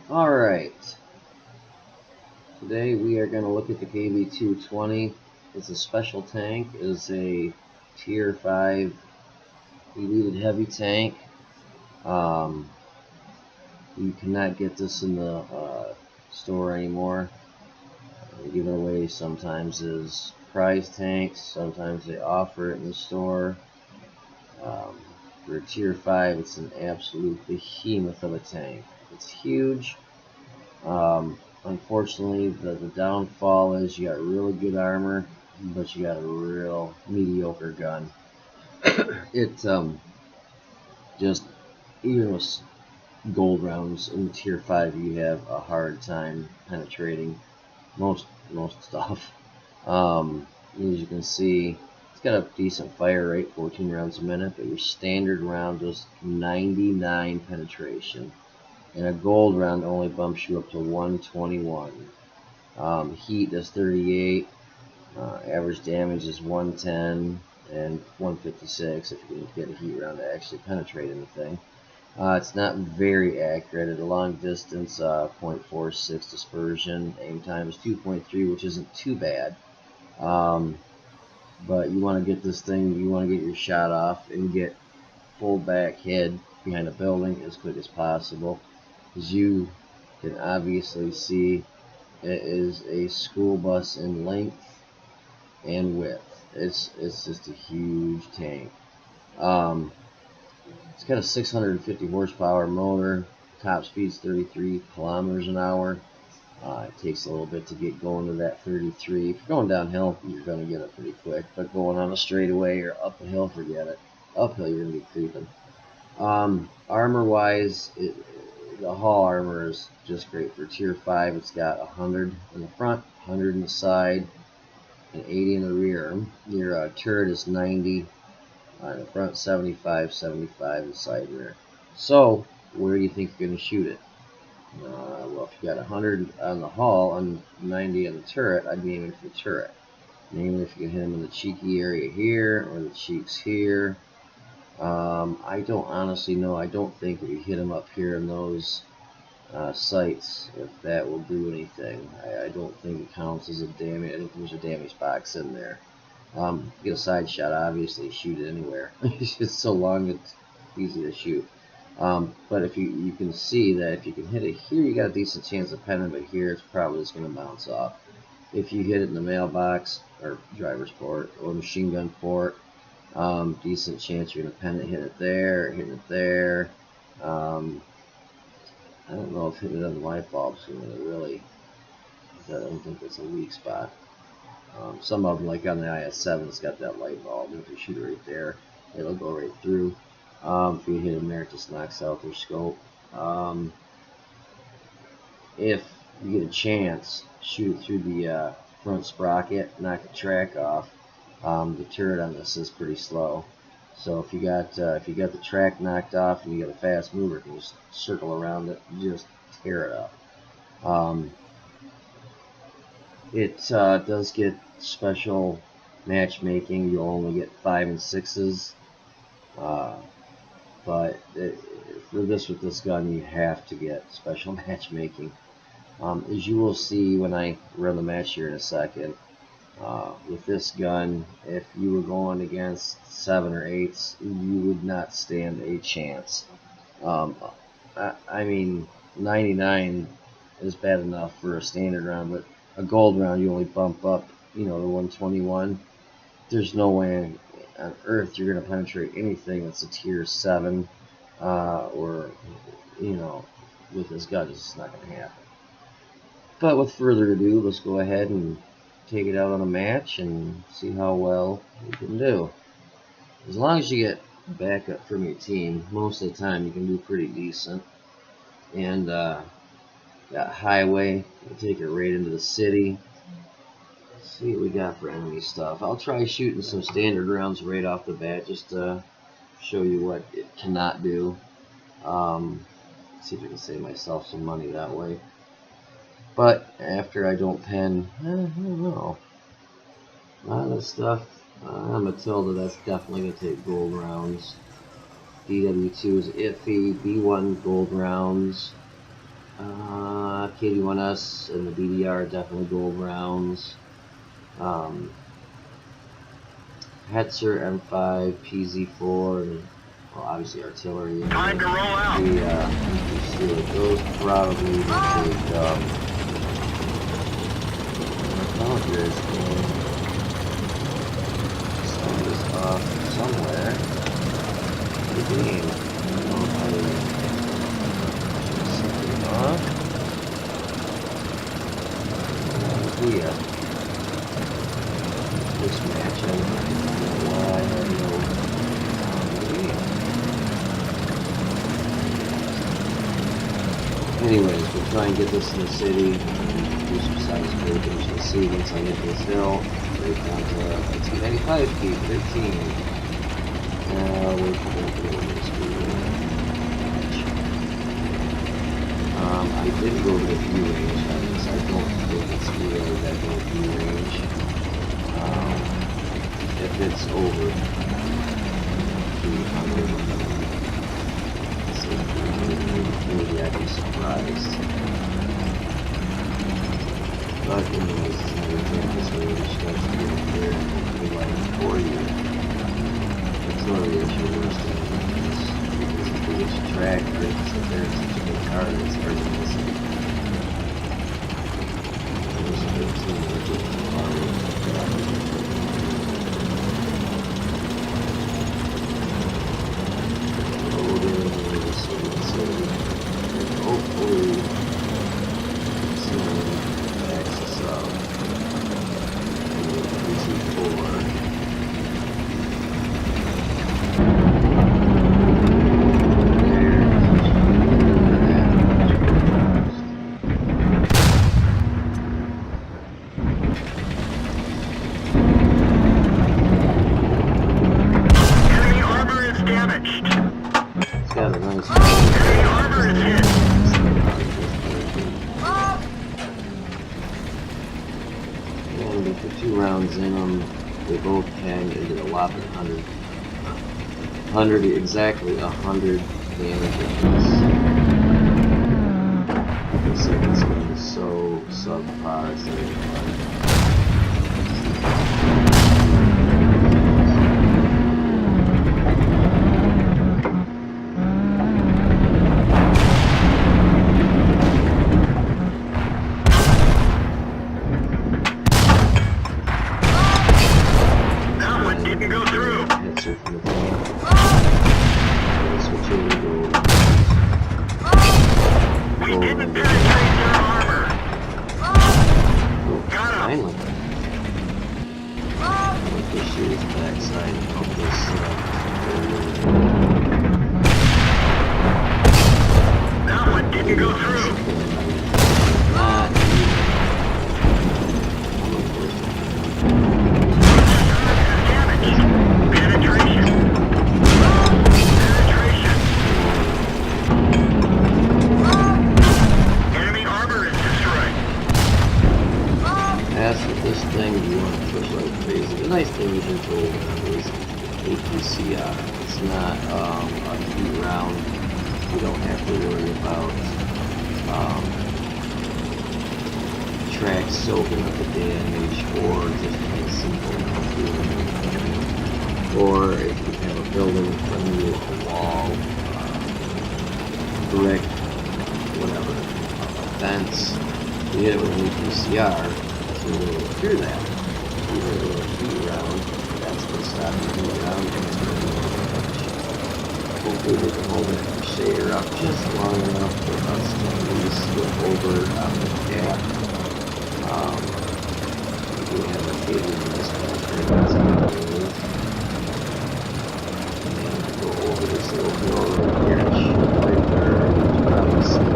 Alright, today we are going to look at the KB220. It's a special tank. It's a tier 5 deleted heavy tank. You cannot get this in the store anymore. They give it away sometimes as prize tanks, sometimes they offer it in the store. For a tier 5, it's an absolute behemoth of a tank. It's huge. Unfortunately, the downfall is you got really good armor, but you got a real mediocre gun. It just, even with gold rounds in tier 5, you have a hard time penetrating most stuff. As you can see, it's got a decent fire rate, 14 rounds a minute, but your standard round does 99 penetration. And a gold round only bumps you up to 121. Heat does 38. Average damage is 110 and 156 if you can get a heat round to actually penetrate anything. It's not very accurate. At a long distance, 0.46 dispersion. Aim time is 2.3, which isn't too bad. But you want to get this thing, you want to get your shot off and get full back head behind a building as quick as possible. As you can obviously see, it is a school bus in length and width. It's just a huge tank. It's got a 650 horsepower motor. Top speed's 33 kilometers an hour. It takes a little bit to get going to that 33. If you're going downhill, you're going to get it pretty quick. But going on a straightaway or up a hill, forget it. Uphill, you're going to be creeping. Armor-wise, the hull armor is just great for tier 5. It's got 100 in the front, 100 in the side, and 80 in the rear. Your turret is 90 in the front, 75, 75 in the side and rear. So, where do you think you're going to shoot it? Well, if you got 100 on the hull and 90 on the turret, I'd be aiming for the turret. Namely, if you can hit them in the cheeky area here or the cheeks here. I don't honestly know. I don't think if you hit them up here in those sights, if that will do anything. I don't think it counts as a damage. I think there's a damage box in there. Get a side shot, obviously, shoot it anywhere. It's so long, it's easy to shoot. But if you can see that if you can hit it here, you got a decent chance of penning, but here it's probably just going to bounce off. If you hit it in the mailbox or driver's port or machine gun port, decent chance you're going to pen it, hit it there, hit it there. I don't know if hitting it on the light bulb's going to really, I don't think that's a weak spot. Some of them, like on the IS-7, it's got that light bulb, and if you shoot it right there, it'll go right through. If you hit them there, it just knocks out their scope. If you get a chance, shoot it through the front sprocket, knock the track off. The turret on this is pretty slow, so if you got the track knocked off and you got a fast mover, you can just circle around it and just tear it up. It does get special matchmaking. You'll only get 5 and 6s, but with this gun, you have to get special matchmaking. As you will see when I run the match here in a second. With this gun, if you were going against 7 or 8s, you would not stand a chance. I mean, 99 is bad enough for a standard round, but a gold round you only bump up, to 121. There's no way on earth you're going to penetrate anything that's a tier 7, or, with this gun, it's just not going to happen. But with further ado, let's go ahead and take it out on a match and see how well you can do. As long as you get backup from your team, most of the time you can do pretty decent. And got highway, we'll take it right into the city. Let's see what we got for enemy stuff. I'll try shooting some standard rounds right off the bat just to show you what it cannot do. See if I can save myself some money that way. But after I don't pen, I don't know. A lot of this stuff, Matilda, that's definitely going to take gold rounds. DW2 is iffy. B1 gold rounds. KD1S and the BDR definitely gold rounds. Hetzer M5, PZ4, and well, obviously artillery. Time to roll out. Those probably would take counters and send this off somewhere. The game. I don't know how to set it off. No idea. This match, I don't know why I have no idea. Anyways, we'll try and get this in the city and do some size breakage. You'll see once I hit this hill, right down to 295 feet, 13. Now we're going to go this I did go to the view range, I don't think it's really that good view range. If it's over 300, maybe I'd be surprised. But anyways, it's never been this range, that's good there, and hopefully like for you. It's not really your worst thing, because if you get track, right, so there's such a big car that's hard to miss it. There's a big team that gets too far away. Hopefully soon backs us up. Enemy armor is damaged. It's got a nice Enemy armor is hit. And with the 2 rounds in them, they both can into a whopping 100, exactly 100 damage apiece. The second one is so subpar, it's not even funny. That one didn't go through. Hits her from the front. Switch over to gold. We didn't penetrate their armor. Oh, Got him. finally. I'm going to shoot his backside of this. That one didn't go through. Not Damage. Penetration. Penetration. Enemy armor is destroyed. As with this thing, you want to push like crazy. The nice thing you can control is APCR. It's not a heat round. You don't have to worry about tracks soaking up the damage, or just a simple or if you have a building in front of you, a wall, brick, whatever, a fence, you hit it with an APCR, so you'll be able to clear that. If you hit it with a heat round, that's going to stop the heat round, and it's going to be hopefully they can hold that shader up just long enough for us to at least slip over on the gap. We do have a cable in this country that's going to move. And go over this little hill right here and shoot right there. You can probably see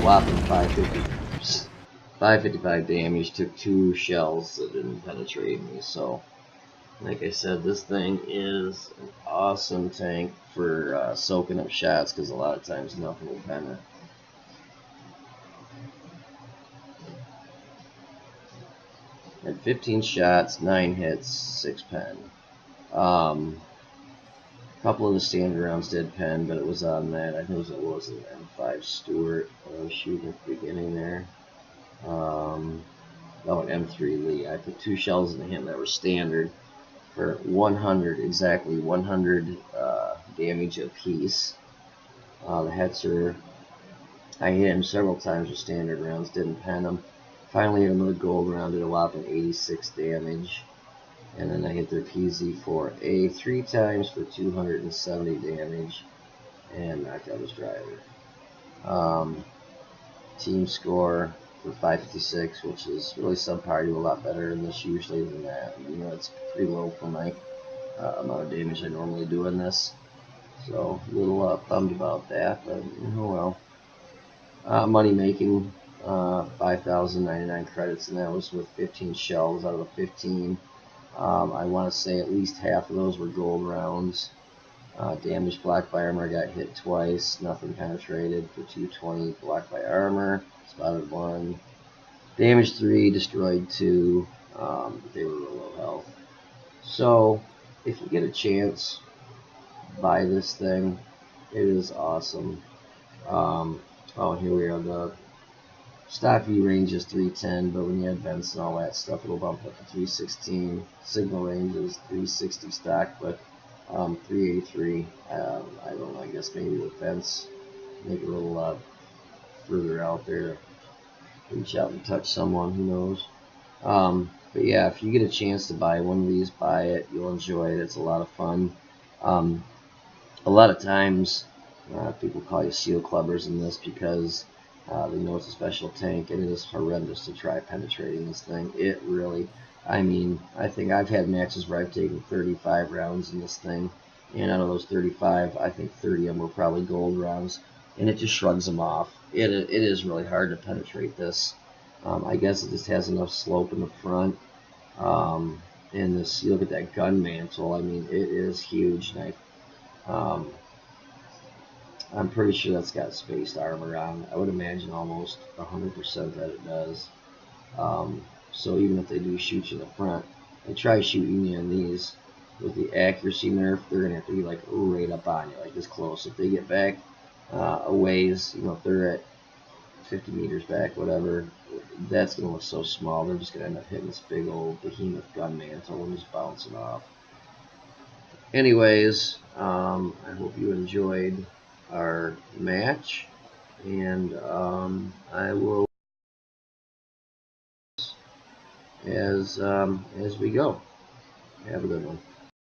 a whopping 555 damage. Took 2 shells that didn't penetrate me. So, like I said, this thing is an awesome tank for soaking up shots, because a lot of times nothing will penetrate. Had 15 shots, 9 hits, 6 pen. A couple of the standard rounds did pen, but it was on that. I think it was an M5 Stewart I was shooting at the beginning there. An M3 Lee. I put 2 shells in him that were standard for 100, exactly 100 damage apiece. The Hetzer, I hit him several times with standard rounds, didn't pen him. Finally hit him with a gold round, did a whopping 86 damage. And then I hit their PZ4A 3 times for 270 damage and knocked out his driver. Team score for 556, which is really subpar. Do a lot better in this usually than that. You know, it's pretty low for my amount of damage I normally do in this. So a little bummed about that, but oh well. Money making, 5,099 credits, and that was with 15 shells out of the 15. I want to say at least half of those were gold rounds. Damaged blocked by armor, got hit twice, nothing penetrated for 220. Blocked by armor, spotted 1. Damaged 3, destroyed 2. They were real low health. So, if you get a chance, buy this thing. It is awesome. Here we are. The stock view range is 310, but when you add vents and all that stuff, it'll bump up to 316. Signal range is 360 stock, but 383. I don't know. I guess maybe with vents, make it a little further out there. Reach out and touch someone. Who knows? But yeah, if you get a chance to buy one of these, buy it. You'll enjoy it. It's a lot of fun. A lot of times, people call you seal clubbers in this because they know it's a special tank, and it is horrendous to try penetrating this thing. It really, I mean, I think I've had matches where I've taken 35 rounds in this thing, and out of those 35, I think 30 of them were probably gold rounds, and it just shrugs them off. It is really hard to penetrate this. I guess it just has enough slope in the front. And this, you look at that gun mantle, I mean, it is huge. And I'm pretty sure that's got spaced armor on. I would imagine almost 100% that it does. So even if they do shoot you in the front, they try shooting you in these with the accuracy nerf, they're going to have to be like right up on you, like this close. If they get back a ways, you know, if they're at 50 meters back, whatever, that's going to look so small. They're just going to end up hitting this big old behemoth gun mantle and just bouncing off. Anyways, I hope you enjoyed our match, and I will as we go. Have a good one.